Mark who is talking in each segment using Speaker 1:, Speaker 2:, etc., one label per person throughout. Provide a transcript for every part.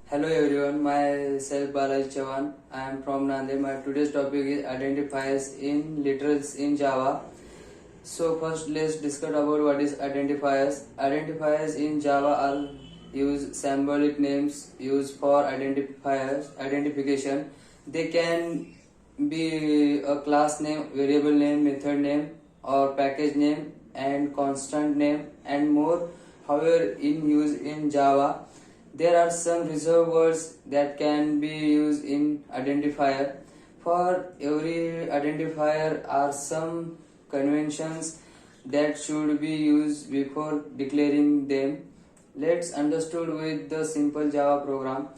Speaker 1: Hello everyone, myself Balaji Chavan. I am from Nanded. My today's topic is identifiers in literals in Java. So first let's discuss about what is identifiers. Identifiers in Java are use symbolic names used for identification. They can be a class name, variable name, method name, or package name and constant name and more. However, in use in Java, there are some reserved words that can be used in identifier. For every identifier are some conventions that should be used before declaring them. Let's understood with the simple Java program.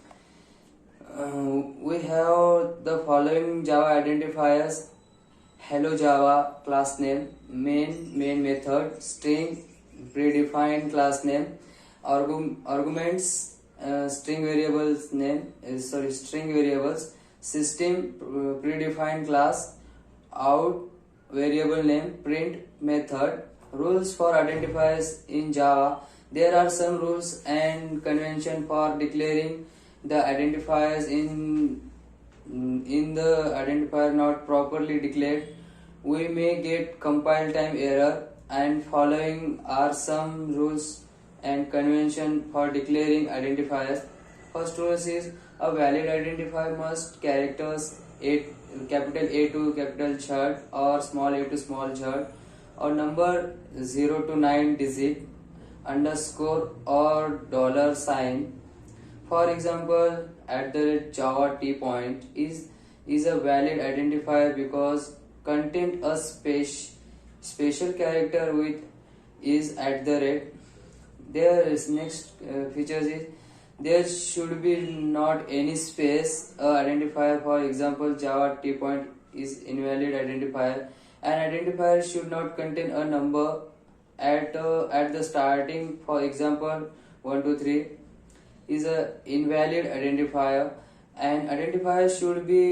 Speaker 1: We have the following Java identifiers: hello Java class name, main method, string predefined class name, arguments string variables name string variables, system predefined class, out variable name, print method. Rules for identifiers in Java. There are some rules and convention for declaring the identifiers in the identifier not properly declared. We may get compile time error, and following are some rules and convention for declaring identifiers. First rule is a valid identifier must characters capital A to capital Z or small a to small z, or number 0 to 9 digit, underscore or dollar sign. For example, @Java T point is a valid identifier because contain a special character with is @ There is next features is there should be not any space identifier. For example, Java T point is invalid identifier. An identifier should not contain a number at the starting. For example, 1 2 3 is a invalid identifier. An identifier should be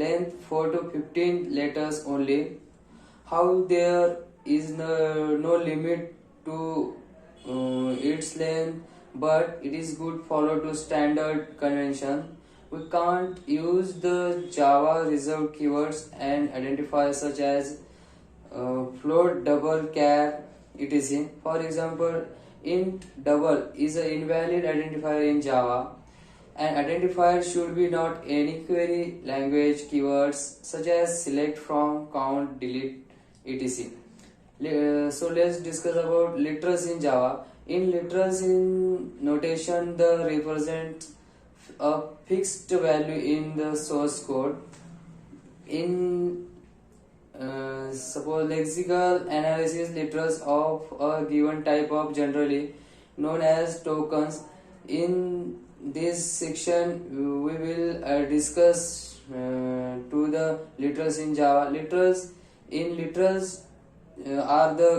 Speaker 1: length 4 to 15 letters only. How there is no limit to its length, but it is good follow to standard convention. We can't use the Java reserved keywords and identifiers such as float, double, char, etc. For example, int double is an invalid identifier in Java. An identifier should be not any query language keywords such as select from, count, delete, etc. So let's discuss about literals in Java. In literals in notation, the represent a fixed value in the source code. In suppose lexical analysis, literals of a given type of generally known as tokens. In this section, we will discuss to the literals in Java. Literals are the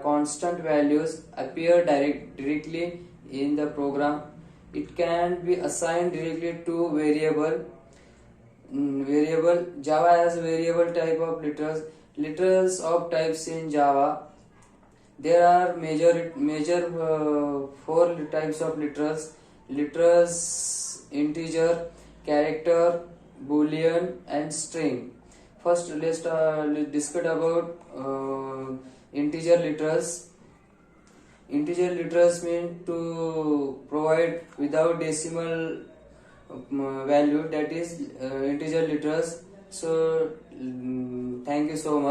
Speaker 1: constant values appear directly in the program. It can be assigned directly to variable. Java has variable type of literals of types in Java. There are major 4 types of literals: integer, character, boolean and string. First let's discuss about integer literals. Integer literals mean to provide without decimal value, that is integer literals. So thank you so much.